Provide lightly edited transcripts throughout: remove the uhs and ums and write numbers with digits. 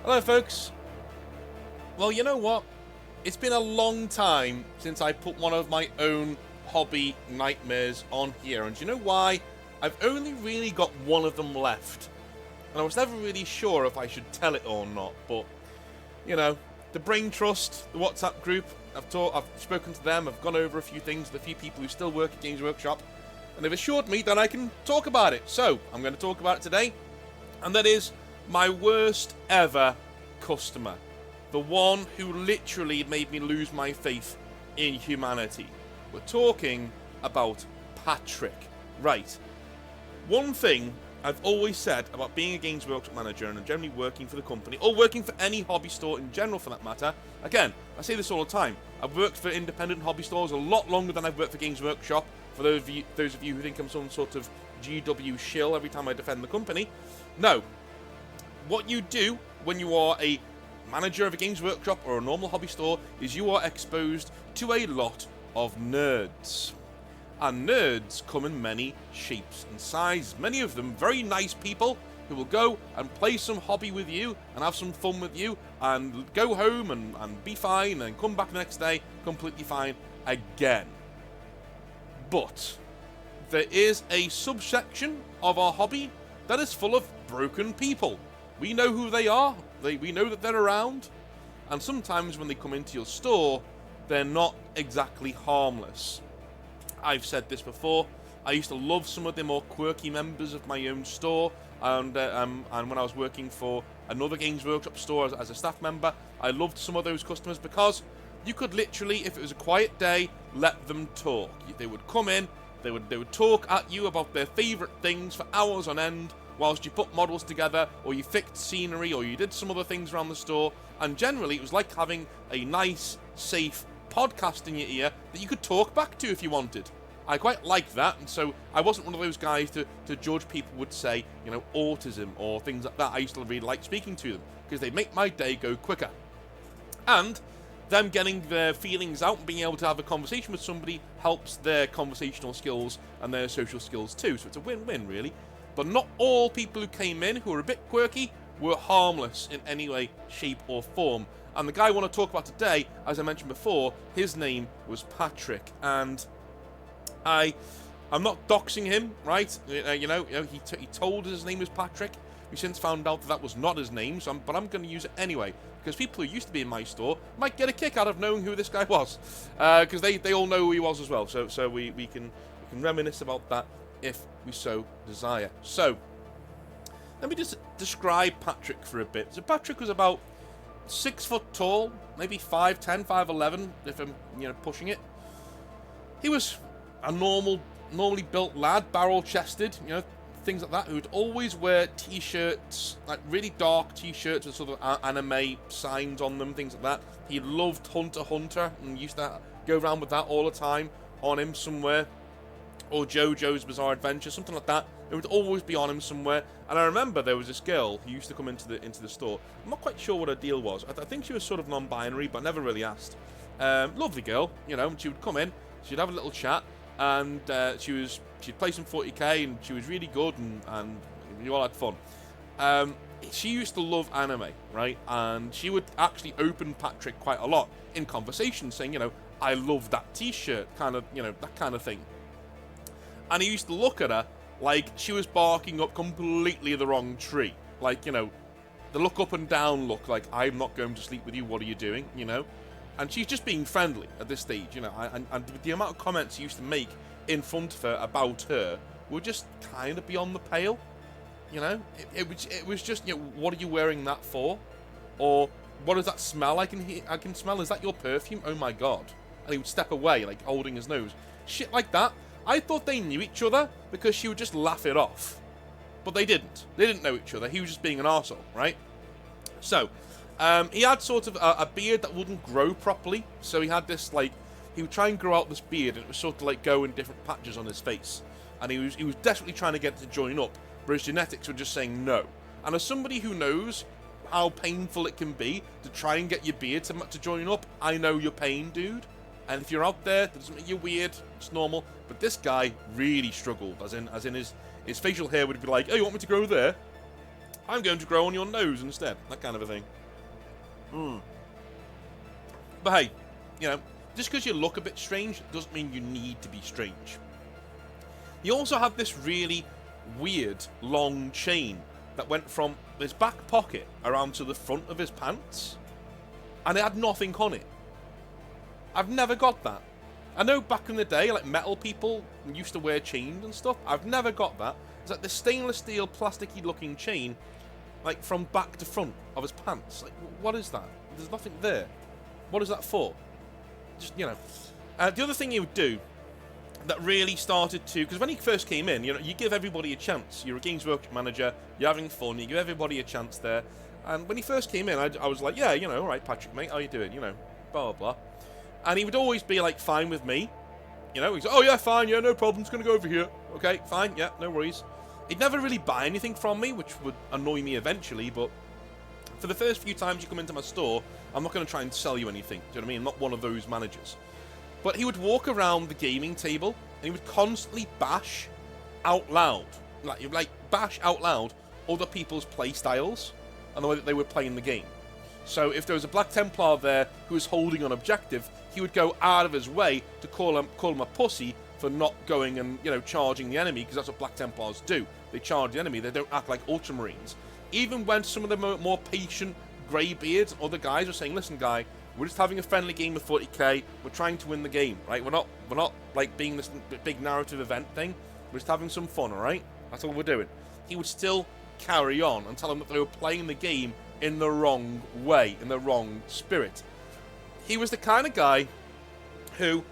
Hello, folks. Well, you know what? It's been a long time since I put one of my own hobby nightmares on here, and do you know why? I've only really got one of them left, and I was never really sure if I should tell it or not, but, you know, the Brain Trust, the WhatsApp group, I've spoken to them, I've gone over a few things with a few people who still work at Games Workshop, and they've assured me that I can talk about it, so I'm going to talk about it today, and that is my worst ever customer. The one who literally made me lose my faith in humanity. We're talking about Patrick. Right. One thing I've always said about being a Games Workshop manager and generally working for the company, or working for any hobby store in general for that matter, again, I say this all the time, I've worked for independent hobby stores a lot longer than I've worked for Games Workshop, for those of you who think I'm some sort of GW shill every time I defend the company. No. What you do when you are a manager of a Games Workshop or a normal hobby store is you are exposed to a lot of nerds. And nerds come in many shapes and sizes. Many of them very nice people who will go and play some hobby with you and have some fun with you and go home and be fine and come back the next day completely fine again. But there is a subsection of our hobby that is full of broken people. We know who they are, we know that they're around, and sometimes when they come into your store, they're not exactly harmless. I've said this before, I used to love some of the more quirky members of my own store, and when I was working for another Games Workshop store as a staff member, I loved some of those customers because you could literally, if it was a quiet day, let them talk. They would come in, they would talk at you about their favourite things for hours on end, whilst you put models together, or you fixed scenery, or you did some other things around the store, and generally it was like having a nice, safe podcast in your ear that you could talk back to if you wanted. I quite liked that, and so I wasn't one of those guys to judge people would say, you know, autism or things like that. I used to really like speaking to them, because they make my day go quicker. And them getting their feelings out and being able to have a conversation with somebody helps their conversational skills and their social skills too, so it's a win-win really. But not all people who came in who were a bit quirky were harmless in any way, shape or form. And the guy I want to talk about today, as I mentioned before, his name was Patrick. And I'm not doxing him, right? He told us his name was Patrick. We since found out that was not his name, but I'm going to use it anyway. Because people who used to be in my store might get a kick out of knowing who this guy was. Because they all know who he was as well. So we can reminisce about that if we so desire. So, let me just describe Patrick for a bit. So Patrick was about 6 foot tall, maybe 5'10", 5'11", if I'm pushing it. He was a normally built lad, barrel-chested, things like that, who'd always wear t-shirts, like really dark t-shirts with sort of anime signs on them, things like that. He loved Hunter x Hunter and used to go around with that all the time on him somewhere. Or JoJo's Bizarre Adventure, something like that. It would always be on him somewhere. And I remember there was this girl who used to come into the store. I'm not quite sure what her deal was. I think she was sort of non-binary, but I never really asked. Lovely girl, and she would come in, she'd have a little chat, and she'd play some 40k, and she was really good, and we all had fun. She used to love anime, right? And she would actually open Patrick quite a lot in conversation, saying, I love that t-shirt, kind of, that kind of thing. And he used to look at her like she was barking up completely the wrong tree. Like, the look up and down look, like, I'm not going to sleep with you, what are you doing, And she's just being friendly at this stage, and the amount of comments he used to make in front of her about her were just kind of beyond the pale, It was just, what are you wearing that for? Or, what does that smell I can smell? Is that your perfume? Oh my god. And he would step away, like, holding his nose. Shit like that. I thought they knew each other because she would just laugh it off. But they didn't. They didn't know each other. He was just being an arsehole, right? So, he had sort of a beard that wouldn't grow properly. So he had this, like, he would try and grow out this beard, and it was sort of like go in different patches on his face. And he was desperately trying to get it to join up, but his genetics were just saying no. And as somebody who knows how painful it can be to try and get your beard to join up, I know your pain, dude. And if you're out there, that doesn't make you weird, it's normal. But this guy really struggled, as in his facial hair would be like, oh, you want me to grow there? I'm going to grow on your nose instead. That kind of a thing. But hey, you know, just because you look a bit strange doesn't mean you need to be strange. He also had this really weird long chain that went from his back pocket around to the front of his pants, and it had nothing on it. I've never got that. I know back in the day, like, metal people used to wear chains and stuff. I've never got that. It's like the stainless steel plasticky looking chain, like, from back to front of his pants. Like, what is that? There's nothing there. What is that for? Just, you know. The other thing he would do that really started to, because when he first came in, you know, you give everybody a chance. You're a Games Workshop manager, you're having fun, you give everybody a chance there. And when he first came in, I was like, yeah, you know, all right, Patrick, mate, how you doing? You know, blah, blah, blah. And he would always be, like, fine with me. You know, he's like, oh, yeah, fine, yeah, no problem, just going to go over here. Okay, fine, yeah, no worries. He'd never really buy anything from me, which would annoy me eventually, but for the first few times you come into my store, I'm not going to try and sell you anything. Do you know what I mean? I'm not one of those managers. But he would walk around the gaming table, and he would constantly bash out loud, like bash out loud other people's play styles and the way that they were playing the game. So if there was a Black Templar there who was holding an objective, he would go out of his way to call him a pussy for not going and, you know, charging the enemy, because that's what Black Templars do. They charge the enemy. They don't act like Ultramarines. Even when some of the more patient greybeards, other guys were saying, listen, guy, we're just having a friendly game of 40k. We're trying to win the game, right? We're not like being this big narrative event thing. We're just having some fun, all right? That's all we're doing. He would still carry on and tell them that they were playing the game in the wrong way, in the wrong spirit. He was the kind of guy who,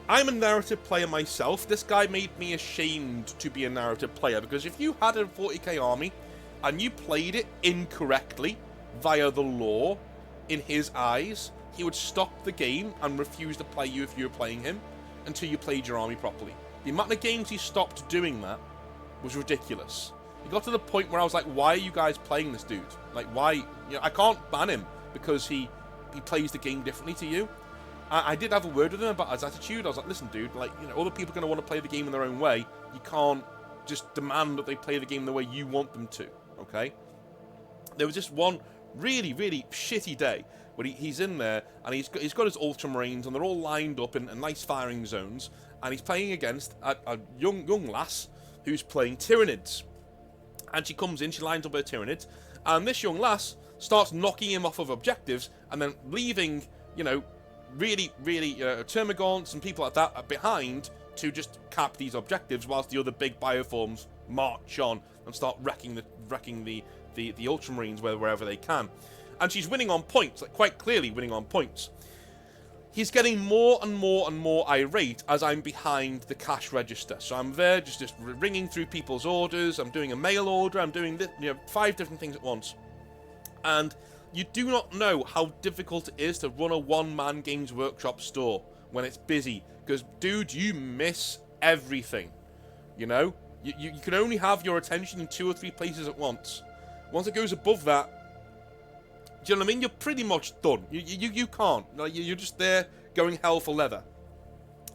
I'm a narrative player myself. This guy made me ashamed to be a narrative player, because if you had a 40k army and you played it incorrectly via the lore, in his eyes, he would stop the game and refuse to play you if you were playing him until you played your army properly. The amount of games he stopped doing that was ridiculous. It got to the point where I was like, why are you guys playing this dude? Like, why? You know, I can't ban him because he plays the game differently to you. I did have a word with him about his attitude. I was like, listen, dude, like, you know, other people are going to want to play the game in their own way. You can't just demand that they play the game the way you want them to, okay? There was just one really, really shitty day where he's in there and he's got his Ultramarines and they're all lined up in nice firing zones, and he's playing against a young lass who's playing Tyranids. And she comes in, she lines up her Tyranids, and this young lass starts knocking him off of objectives and then leaving, you know, really, really Termagants and people like that behind to just cap these objectives whilst the other big bioforms march on and start wrecking the Ultramarines wherever they can. And she's winning on points, like quite clearly winning on points. He's getting more and more and more irate as I'm behind the cash register. So I'm there just ringing through people's orders. I'm doing a mail order. I'm doing 5 different things at once. And you do not know how difficult it is to run a one-man Games Workshop store when it's busy. Because, dude, you miss everything. You know? You can only have your attention in 2 or 3 places at once. Once it goes above that, do you know what I mean? You're pretty much done. You can't. You're just there going hell for leather.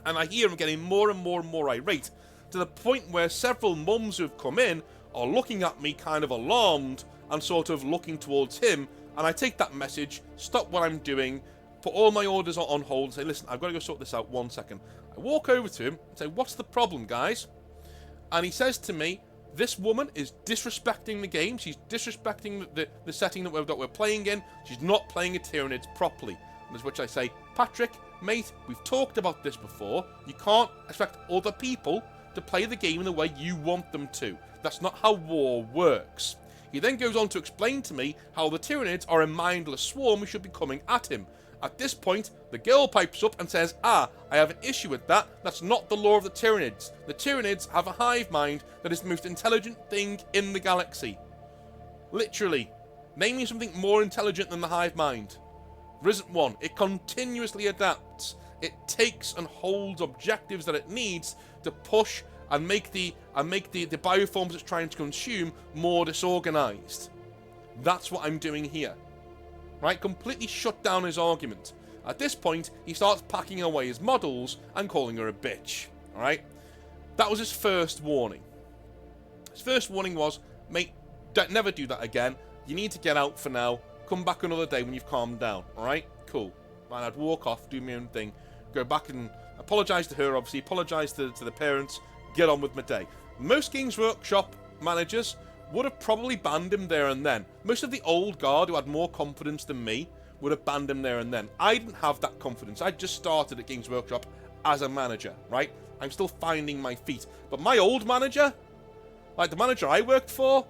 And I hear him getting more and more and more irate, to the point where several mums who've come in are looking at me kind of alarmed and sort of looking towards him. And I take that message, stop what I'm doing, put all my orders on hold, and say, listen, I've got to go sort this out 1 second. I walk over to him and say, what's the problem, guys? And he says to me, this woman is disrespecting the game. She's disrespecting the setting that we're playing in. She's not playing a Tyranids properly. And which I say, Patrick, mate, we've talked about this before. You can't expect other people to play the game in the way you want them to. That's not how war works. He then goes on to explain to me how the Tyranids are a mindless swarm who should be coming at him. At this point, the girl pipes up and says, I have an issue with that. That's not the law of the Tyranids. The Tyranids have a hive mind that is the most intelligent thing in the galaxy. Literally. Name me something more intelligent than the hive mind. There isn't one. It continuously adapts. It takes and holds objectives that it needs to push and make the bioforms it's trying to consume more disorganized. That's what I'm doing here. Right? Completely shut down his argument. At this point, he starts packing away his models and calling her a bitch. Alright? That was his first warning. His first warning was, mate, Never do that again. You need to get out for now. Come back another day when you've calmed down. All right? Cool. And I'd walk off, do my own thing, go back and apologise to her, obviously, apologise to the parents, get on with my day. Most Games Workshop managers would have probably banned him there and then. Most of the old guard who had more confidence than me would have banned him there and then. I didn't have that confidence. I just started at Games Workshop as a manager, right? I'm still finding my feet. But my old manager, like the manager I worked for,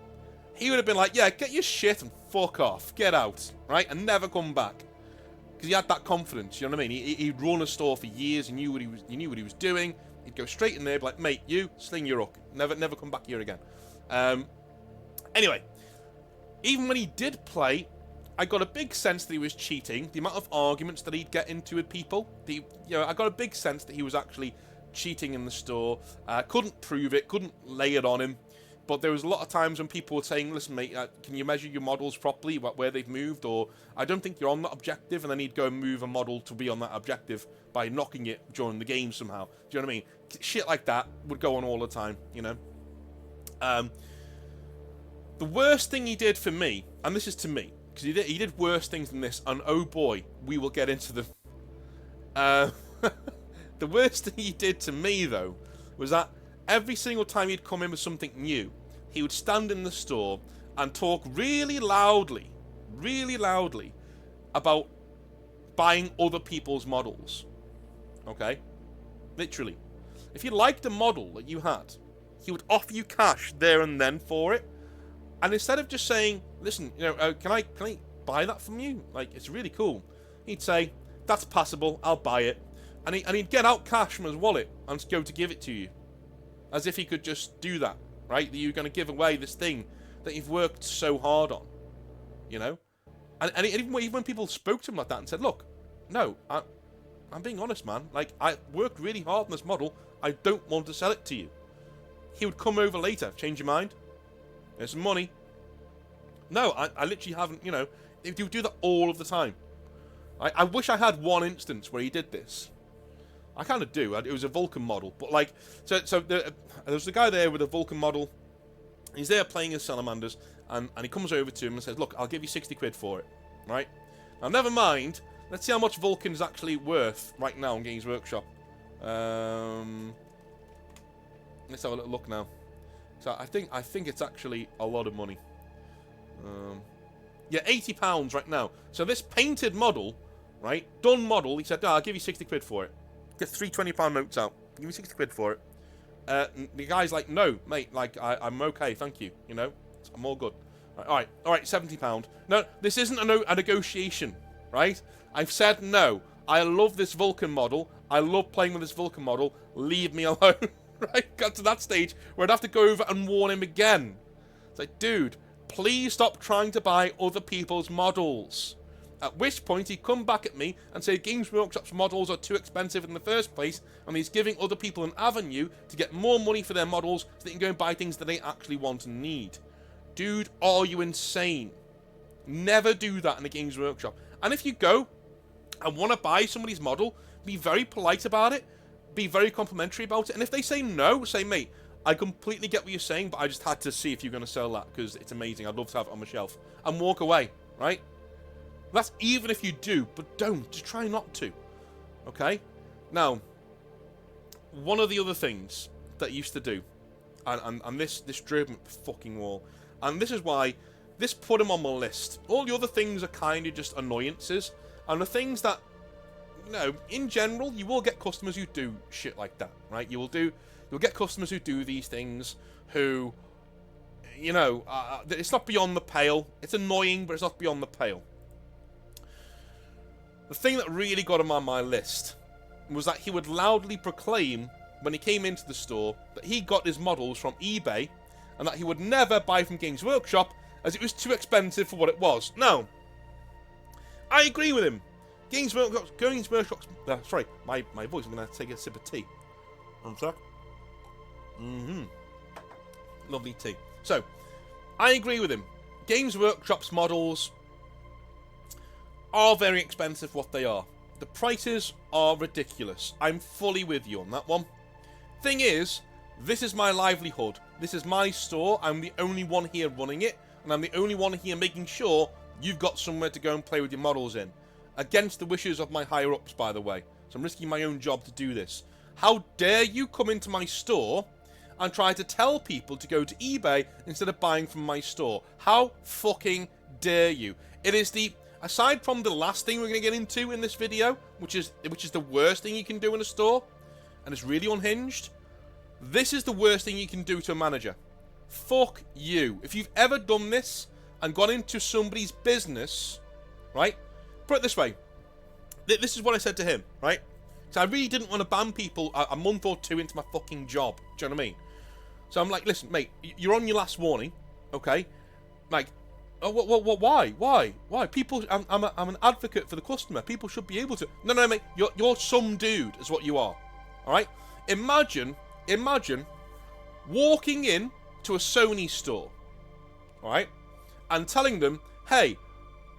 he would have been like, yeah, get your shit and fuck off. Get out, right? And never come back. Because he had that confidence, you know what I mean? He'd run a store for years, he knew what he was doing. He'd go straight in there, be like, mate, you, sling your hook. Never come back here again. Anyway, even when he did play, I got a big sense that he was cheating. The amount of arguments that he'd get into with people, I got a big sense that he was actually cheating in the store. Couldn't prove it, couldn't lay it on him. But there was a lot of times when people were saying, listen, mate, can you measure your models properly, where they've moved? Or, I don't think you're on that objective. And then he'd go and move a model to be on that objective by knocking it during the game somehow. Do you know what I mean? Shit like that would go on all the time, you know? The worst thing he did for me, and this is to me, because he did worse things than this, and oh boy, we will get into them. The worst thing he did to me, though, was that every single time he'd come in with something new, he would stand in the store and talk really loudly about buying other people's models. Okay? Literally. If you liked a model that you had, he would offer you cash there and then for it. And instead of just saying, listen, can I buy that from you? Like, it's really cool. He'd say, that's passable, I'll buy it. And he'd get out cash from his wallet and go to give it to you. As if he could just do that, right? That you're going to give away this thing that you've worked so hard on, you know? And even when people spoke to him like that and said, look, no, I'm being honest, man. Like, I worked really hard on this model. I don't want to sell it to you. He would come over later, change your mind. There's some money. No, I literally haven't, He would do that all of the time. I wish I had one instance where he did this. I kind of do. It was a Vulcan model. But, like, so there was the guy there with a Vulcan model. He's there playing his salamanders. And he comes over to him and says, look, I'll give you 60 quid for it. Right? Now, never mind. Let's see how much Vulcan's actually worth right now in Games Workshop. Let's have a little look now. So I think it's actually a lot of money. Yeah, £80 right now. So this painted model, right, done model, he said, I'll give you 60 quid for it. Get 3 £20 notes out. Give me 60 quid for it. The guy's like, no, mate, like, I'm okay, thank you, I'm all good. All right, £70. No, this isn't a negotiation, right? I've said no. I love this Vulcan model. I love playing with this Vulcan model. Leave me alone. Right? Got to that stage where I'd have to go over and warn him again. It's like, dude, please stop trying to buy other people's models. At which point he'd come back at me and say Games Workshop's models are too expensive in the first place, and he's giving other people an avenue to get more money for their models so they can go and buy things that they actually want and need. Dude, are you insane? Never do that in a Games Workshop. And if you go and want to buy somebody's model, be very polite about it. Be very complimentary about it. And if they say no, say, mate, I completely get what you're saying, but I just had to see if you're going to sell that because it's amazing. I'd love to have it on my shelf. And walk away, right? That's even if you do, but don't. Just try not to. Okay? Now, one of the other things that he used to do, and this drove him up the fucking wall, and this is why this put him on my list. All the other things are kind of just annoyances, and the things that, in general, you will get customers who do shit like that, right? You'll get customers who do these things who, it's not beyond the pale. It's annoying, but it's not beyond the pale. The thing that really got him on my list was that he would loudly proclaim when he came into the store that he got his models from eBay and that he would never buy from Games Workshop as it was too expensive for what it was. Now, I agree with him. Games Workshop's... sorry, my voice. I'm going to take a sip of tea. One sec. Lovely tea. So, I agree with him. Games Workshop's models are very expensive for what they are. The prices are ridiculous. I'm fully with you on that one. Thing is, this is my livelihood. This is my store. I'm the only one here running it. and I'm the only one here making sure you've got somewhere to go and play with your models in. Against the wishes of my higher-ups, by the way. So I'm risking my own job to do this. How dare you come into my store and try to tell people to go to eBay instead of buying from my store? How fucking dare you? It is the, aside from the last thing we're going to get into in this video, which is the worst thing you can do in a store, and it's really unhinged, this is the worst thing you can do to a manager. Fuck you. If you've ever done this and gone into somebody's business, right? Put it this way. This is what I said to him, right? So I really didn't want to ban people a month or two into my fucking job. Do you know what I mean? So I'm like, listen, mate, you're on your last warning, okay? Like, oh, why? People, I'm an advocate for the customer. People should be able to. No, mate, you're some dude, is what you are. All right? Imagine walking in to a Sony store, all right, and telling them, hey,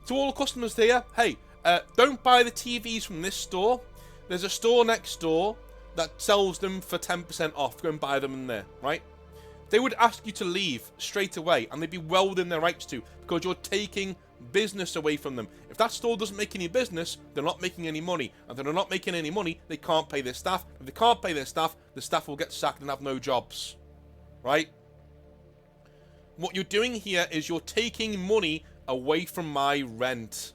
to all the customers there, hey, don't buy the TVs from this store. There's a store next door that sells them for 10% off. Go and buy them in there, right? They would ask you to leave straight away, and they'd be well within their rights to, because you're taking business away from them. If that store doesn't make any business, they're not making any money. And if they're not making any money, they can't pay their staff. If they can't pay their staff, the staff will get sacked and have no jobs. Right? What you're doing here is you're taking money away from my rent.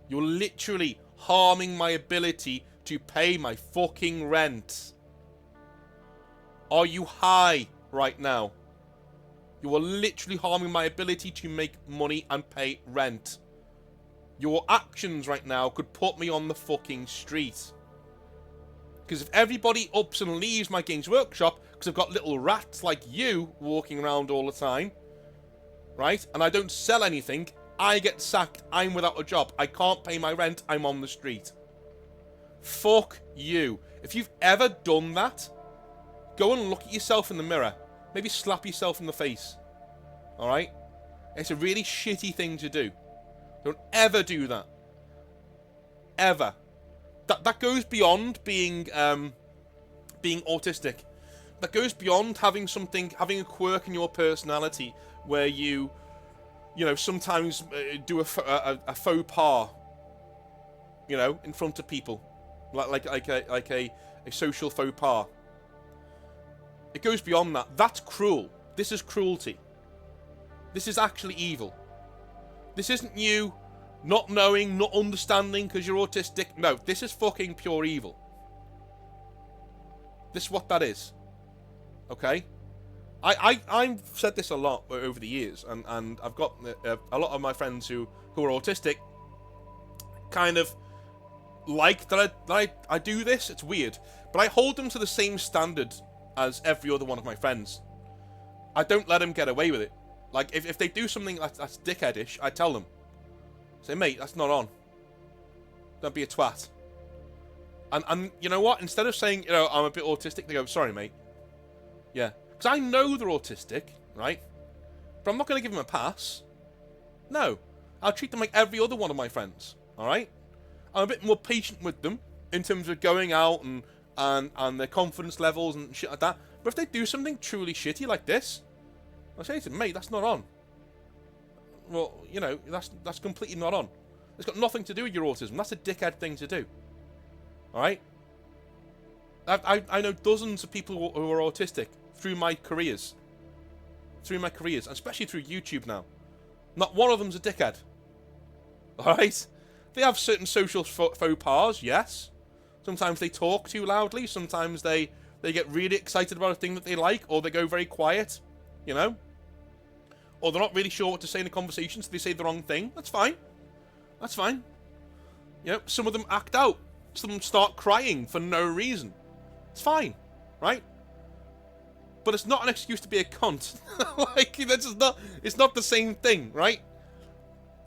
You're literally harming my ability to pay my fucking rent. Are you high right now? You are literally harming my ability to make money and pay rent. Your actions right now could put me on the fucking street. Because if everybody ups and leaves my Games Workshop because I've got little rats like you walking around all the time, right, and I don't sell anything, I get sacked, I'm without a job, I can't pay my rent, I'm on the street. Fuck you. If you've ever done that, go and look at yourself in the mirror. Maybe slap yourself in the face. Alright? It's a really shitty thing to do. Don't ever do that. Ever. That goes beyond being autistic. That goes beyond having a quirk in your personality where you know, sometimes do a faux pas, you know, in front of people, like a social faux pas. It goes beyond that. That's cruel. This is cruelty. This is actually evil. This isn't you not knowing, not understanding because you're autistic. No, this is fucking pure evil. This is what that is. Okay? I've said this a lot over the years, and I've got a lot of my friends who are autistic kind of like that I do this. It's weird. But I hold them to the same standard as every other one of my friends. I don't let them get away with it. Like, if they do something that's dickheadish, I tell them. Say, mate, that's not on. Don't be a twat. And you know what? Instead of saying, you know, I'm a bit autistic, they go, sorry, mate. Yeah. Because I know they're autistic, right? But I'm not going to give them a pass. No. I'll treat them like every other one of my friends, alright? I'm a bit more patient with them in terms of going out and their confidence levels and shit like that. But if they do something truly shitty like this, I'll say to them, mate, that's not on. Well, you know, that's completely not on. It's got nothing to do with your autism. That's a dickhead thing to do. Alright? I know dozens of people who are autistic through my careers. Especially through YouTube now. Not one of them's a dickhead. Alright? They have certain social faux pas, yes. Sometimes they talk too loudly. Sometimes they get really excited about a thing that they like, or they go very quiet, you know? Or they're not really sure what to say in a conversation, so they say the wrong thing. That's fine. That's fine. You know, some of them act out. Some of them start crying for no reason. It's fine, right? But it's not an excuse to be a cunt. Like, that's just not. It's not the same thing, right?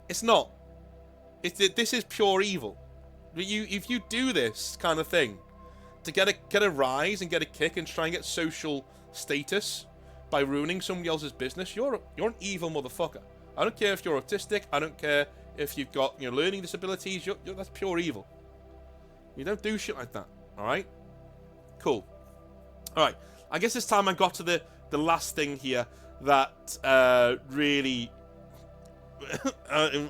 It's not. This is pure evil. If you do this kind of thing to get a rise and get a kick and try and get social status by ruining somebody else's business, you're an evil motherfucker. I don't care if you're autistic. I don't care if you've got, you know, learning disabilities. That's pure evil. You don't do shit like that. All right. Cool. All right. I guess it's time I got to the last thing here that really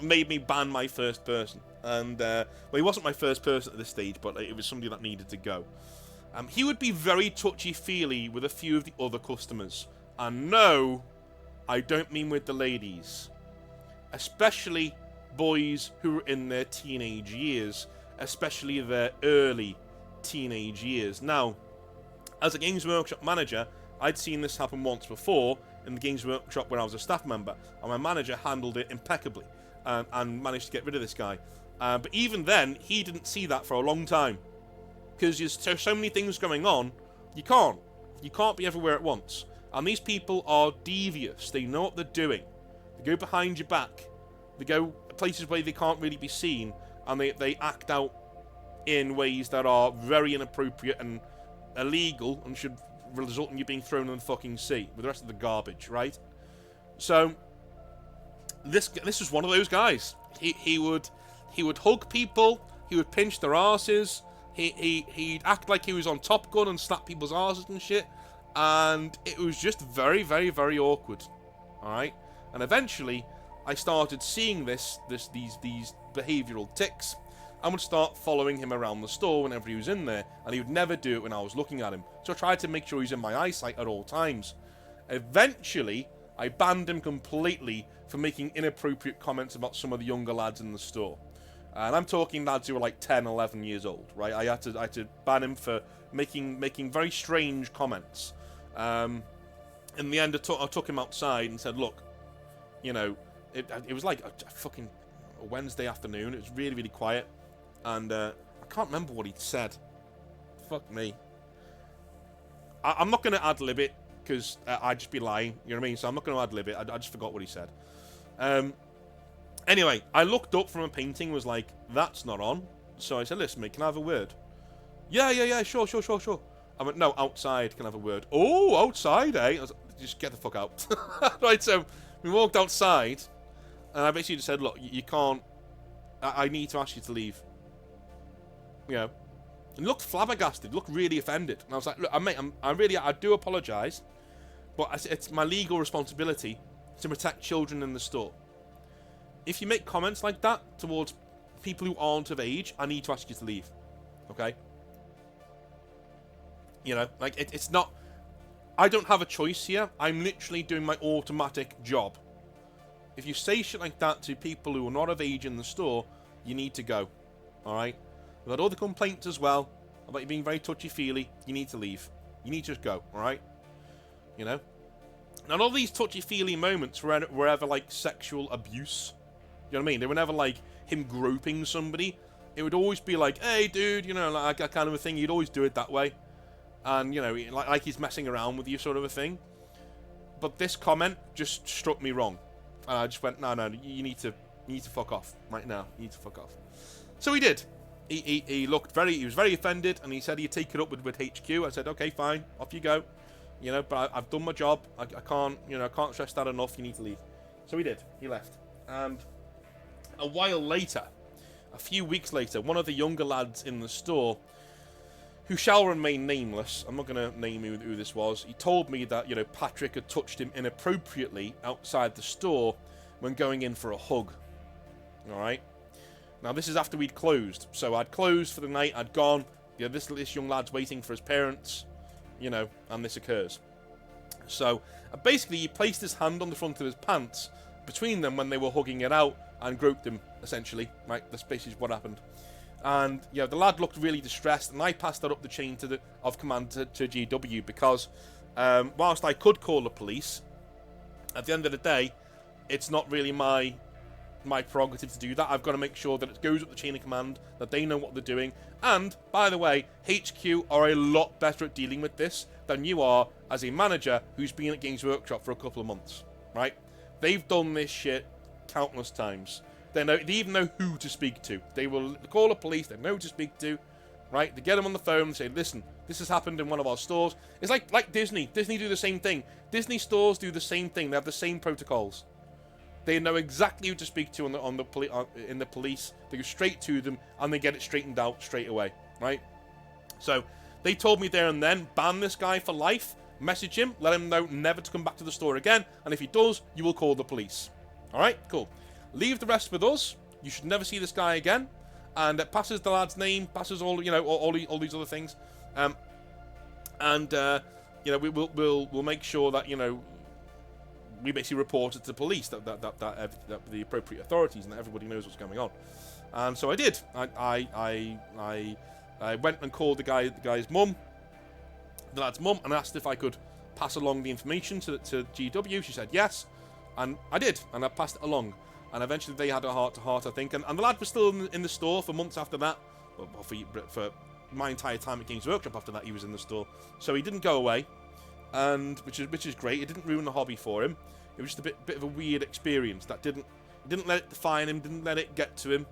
made me ban my first person. And, well, he wasn't my first person at this stage, but it was somebody that needed to go. He would be very touchy-feely with a few of the other customers. And no, I don't mean with the ladies. Especially boys who are in their teenage years. Especially their early teenage years. Now, as a Games Workshop manager, I'd seen this happen once before in the Games Workshop when I was a staff member, and my manager handled it impeccably and managed to get rid of this guy. But even then, he didn't see that for a long time, because there's so many things going on. You can't be everywhere at once. And these people are devious. They know what they're doing. They go behind your back. They go places where they can't really be seen, and they act out in ways that are very inappropriate and illegal and should result in you being thrown in the fucking sea with the rest of the garbage, right? So this was one of those guys. He would hug people. He would pinch their asses. He'd act like he was on Top Gun and slap people's asses and shit. And it was just very, very, very awkward. All right. And eventually, I started seeing these behavioural tics. I would start following him around the store whenever he was in there, and he would never do it when I was looking at him. So I tried to make sure he's in my eyesight at all times. Eventually, I banned him completely for making inappropriate comments about some of the younger lads in the store. And I'm talking lads who were like 10, 11 years old, right? I had to ban him for making very strange comments. In the end, I took him outside and said, look, you know, it was like a fucking Wednesday afternoon. It was really, really quiet. And I can't remember what he'd said. Fuck me. I'm not going to ad-lib it, because I'd just be lying. You know what I mean? So I'm not going to ad-lib it. I just forgot what he said. Anyway, I looked up from a painting, was like, that's not on. So I said, listen, mate, can I have a word? Yeah, sure. I went, no, outside, can I have a word? Oh, outside, eh? I was like, just get the fuck out. Right, so we walked outside, and I basically just said, look, you can't... I need to ask you to leave. You know, and he looked flabbergasted, looked really offended, and I was like, "Look, mate, I do apologise, but it's my legal responsibility to protect children in the store. If you make comments like that towards people who aren't of age, I need to ask you to leave, okay? You know, like it's not. I don't have a choice here. I'm literally doing my automatic job. If you say shit like that to people who are not of age in the store, you need to go, all right? We've had other complaints as well about you being very touchy-feely. You need to leave. You need to just go, alright? You know? Now, all these touchy-feely moments were ever, like, sexual abuse. You know what I mean? They were never, like, him groping somebody. It would always be like, hey, dude, you know, like that kind of a thing. He'd always do it that way. And, you know, like he's messing around with you sort of a thing. But this comment just struck me wrong. And I just went, no, you need to fuck off right now. You need to fuck off. So he did. He was very offended, and he said he'd take it up with HQ. I said, okay, fine, off you go. You know, but I've done my job. I can't stress that enough. You need to leave. So he did. He left. And a while later, a few weeks later, one of the younger lads in the store, who shall remain nameless, I'm not going to name who this was, he told me that, you know, Patrick had touched him inappropriately outside the store when going in for a hug. All right? Now, this is after we'd closed. So I'd closed for the night, I'd gone. You know, this young lad's waiting for his parents, you know, and this occurs. So, basically, he placed his hand on the front of his pants between them when they were hugging it out and groped him, essentially. Right, that's basically what happened. And, you know, the lad looked really distressed, and I passed that up the chain of command to GW because, whilst I could call the police, at the end of the day, it's not really my prerogative to do that. I've got to make sure that it goes up the chain of command, that they know what they're doing. And, by the way, HQ are a lot better at dealing with this than you are as a manager who's been at Games Workshop for a couple of months, right? They've done this shit countless times. They even know who to speak to. They will call the police, they know who to speak to, right? They get them on the phone and say, listen, this has happened in one of our stores. It's like Disney. Disney do the same thing. Disney stores do the same thing. They have the same protocols. They know exactly who to speak to in the police. They go straight to them, and they get it straightened out straight away, right? So, they told me there and then, ban this guy for life, message him, let him know never to come back to the store again, and if he does, you will call the police. Alright, cool. Leave the rest with us. You should never see this guy again. And it passes the lad's name, passes all, you know, all these other things. You know, we'll make sure that, you know, we basically report it to the police, that the appropriate authorities, and that everybody knows what's going on. And so I did. I went and called the guy's mum, the lad's mum, and asked if I could pass along the information to GW. She said yes, and I did, and I passed it along. And eventually they had a heart-to-heart, I think. And the lad was still in the store for months after that. Well, for my entire time at Games Workshop after that, he was in the store. So he didn't go away, and which is great. It didn't ruin the hobby for him. It was just a bit of a weird experience that didn't let it define him, didn't let it get to him.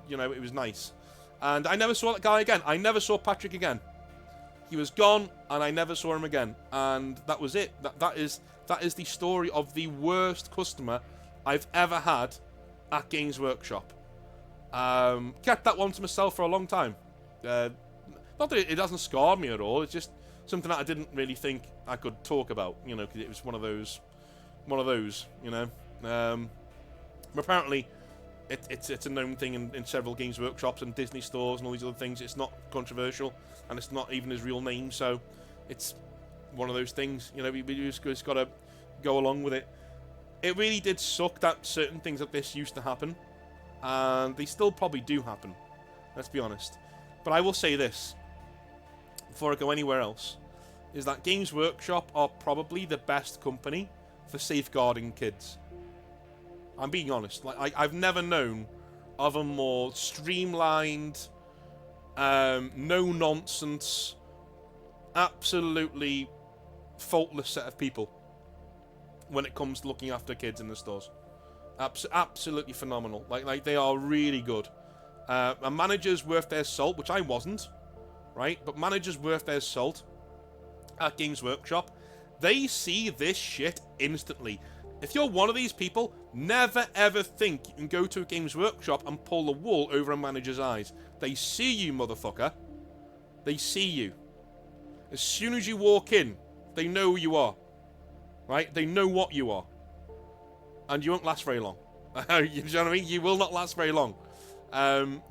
You know, it was nice. And I never saw that guy again. I never saw Patrick again. He was gone, and I never saw him again. And that was it. That is the story of the worst customer I've ever had at Games Workshop. Kept that one to myself for a long time. Not that it hasn't scarred me at all. It's just something that I didn't really think I could talk about. You know, because it was one of those. You know. But apparently, it's a known thing in several Games Workshops and Disney stores and all these other things. It's not controversial, and it's not even his real name. So, it's one of those things. You know, we just got to go along with it. It really did suck that certain things like this used to happen. And they still probably do happen. Let's be honest. But I will say this, before I go anywhere else, is that Games Workshop are probably the best company for safeguarding kids. I'm being honest. Like, I've never known of a more streamlined, no-nonsense, absolutely faultless set of people when it comes to looking after kids in the stores. Absolutely phenomenal. Like they are really good. A manager's worth their salt, which I wasn't, right? But managers worth their salt at Games Workshop. They see this shit instantly. If you're one of these people, never ever think you can go to a Games Workshop and pull the wool over a manager's eyes. They see you, motherfucker. They see you. As soon as you walk in, they know who you are. Right? They know what you are. And you won't last very long. You know what I mean? You will not last very long.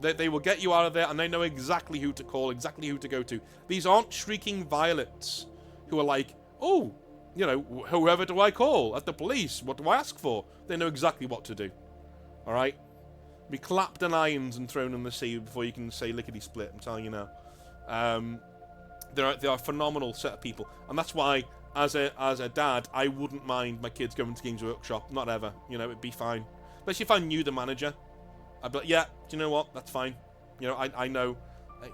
They will get you out of there, and they know exactly who to call, exactly who to go to. These aren't shrieking violets who are like, oh, you know, whoever do I call? At the police? What do I ask for? They know exactly what to do. Alright? Be clapped in irons and thrown in the sea before you can say lickety-split, I'm telling you now. They are a phenomenal set of people. And that's why, as a dad, I wouldn't mind my kids going to Games Workshop. Not ever. You know, it'd be fine. Especially if I knew the manager. I'd be like, yeah, do you know what? That's fine. You know, I know.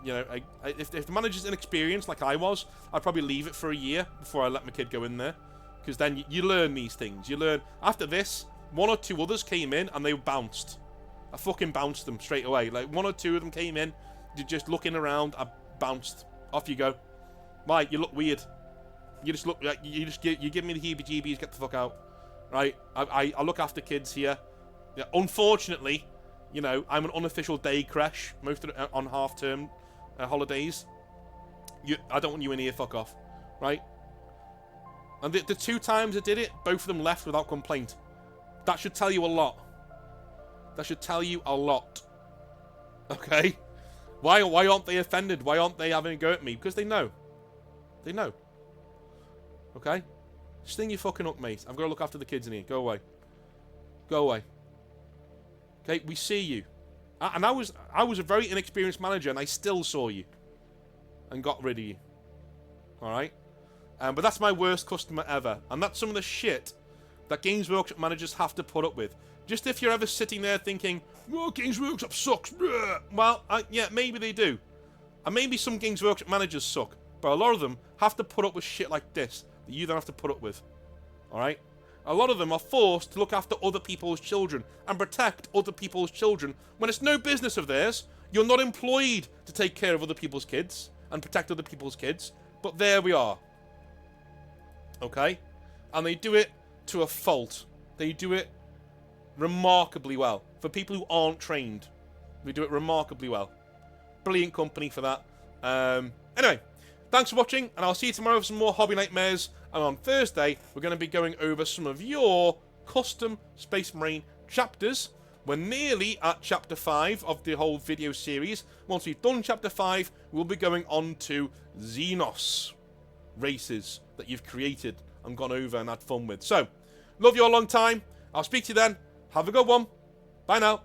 You know, if the manager's inexperienced like I was, I'd probably leave it for a year before I let my kid go in there. Because then you learn these things. You learn. After this, one or two others came in and they bounced. I fucking bounced them straight away. Like, one or two of them came in, just looking around, I bounced. Off you go. Mike, you look weird. You just look like you give me the heebie-jeebies. Get the fuck out, right? I look after kids here. Yeah, unfortunately, you know, I'm an unofficial day creche most of the, on half-term holidays. I don't want you in here. Fuck off, right? And the 2 times I did it, both of them left without complaint. That should tell you a lot. That should tell you a lot. Okay? Why aren't they offended? Why aren't they having a go at me? Because they know. They know. Okay? Sting your fucking up, mate. I've got to look after the kids in here. Go away. Go away. Okay? We see you. And I was a very inexperienced manager, and I still saw you. And got rid of you. Alright? But that's my worst customer ever. And that's some of the shit that Games Workshop managers have to put up with. Just if you're ever sitting there thinking, oh, Games Workshop sucks. Well, yeah, maybe they do. And maybe some Games Workshop managers suck. But a lot of them have to put up with shit like this that you don't have to put up with. Alright? A lot of them are forced to look after other people's children and protect other people's children when it's no business of theirs. You're not employed to take care of other people's kids and protect other people's kids. But there we are. Okay? And they do it to a fault. They do it remarkably well. For people who aren't trained, they do it remarkably well. Brilliant company for that. Anyway, thanks for watching, and I'll see you tomorrow for some more Hobby Nightmares And on Thursday, we're going to be going over some of your custom Space Marine chapters. We're nearly at Chapter 5 of the whole video series. Once we've done Chapter 5, we'll be going on to Xenos races that you've created and gone over and had fun with. So, love you a long time. I'll speak to you then. Have a good one. Bye now.